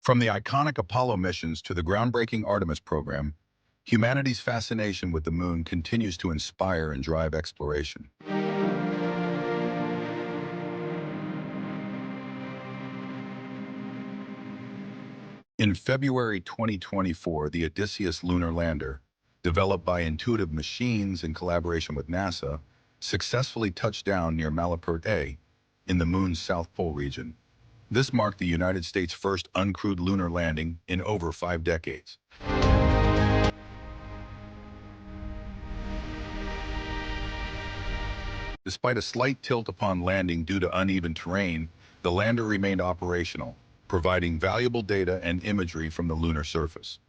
From the iconic Apollo missions to the groundbreaking Artemis program, humanity's fascination with the moon continues to inspire and drive exploration. In February 2024, the Odysseus lunar lander, developed by Intuitive Machines in collaboration with NASA, successfully touched down near Malapert A in the moon's South Pole region. This marked the United States' first uncrewed lunar landing in over 5 decades. Despite a slight tilt upon landing due to uneven terrain, the lander remained operational, providing valuable data and imagery from the lunar surface.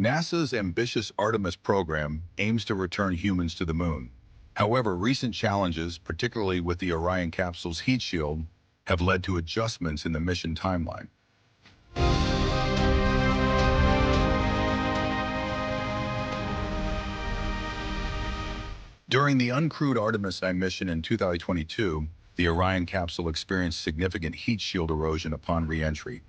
NASA's ambitious Artemis program aims to return humans to the moon. However, recent challenges, particularly with the Orion capsule's heat shield, have led to adjustments in the mission timeline. During the uncrewed Artemis I mission in 2022, the Orion capsule experienced significant heat shield erosion upon re-entry.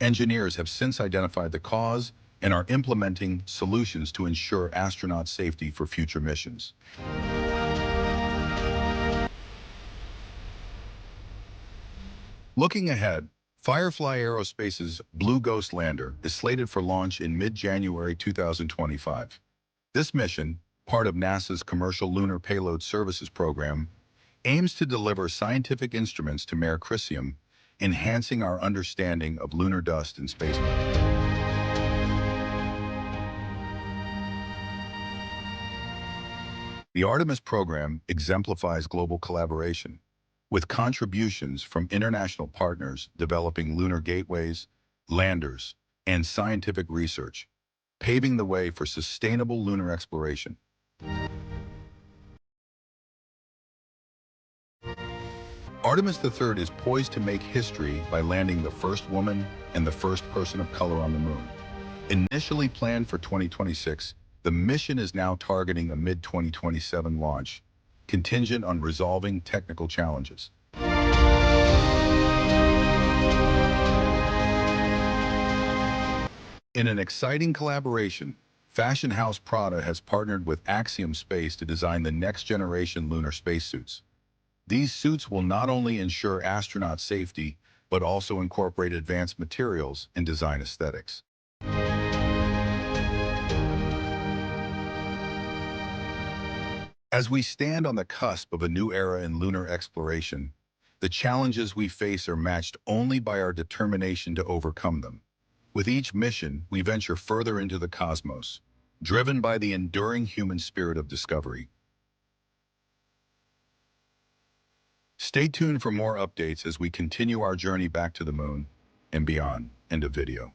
Engineers have since identified the cause and are implementing solutions to ensure astronaut safety for future missions. Looking ahead, Firefly Aerospace's Blue Ghost lander is slated for launch in mid-January 2025. This mission, part of NASA's Commercial Lunar Payload Services program, aims to deliver scientific instruments to Mare Crisium, enhancing our understanding of lunar dust and spaceflight. The Artemis program exemplifies global collaboration, with contributions from international partners developing lunar gateways, landers, and scientific research, paving the way for sustainable lunar exploration. Artemis III is poised to make history by landing the first woman and the first person of color on the moon. Initially planned for 2026, the mission is now targeting a mid-2027 launch, contingent on resolving technical challenges. In an exciting collaboration, fashion house Prada has partnered with Axiom Space to design the next-generation lunar spacesuits. These suits will not only ensure astronaut safety, but also incorporate advanced materials and design aesthetics. As we stand on the cusp of a new era in lunar exploration, the challenges we face are matched only by our determination to overcome them. With each mission, we venture further into the cosmos, driven by the enduring human spirit of discovery. Stay tuned for more updates as we continue our journey back to the moon and beyond. End of video.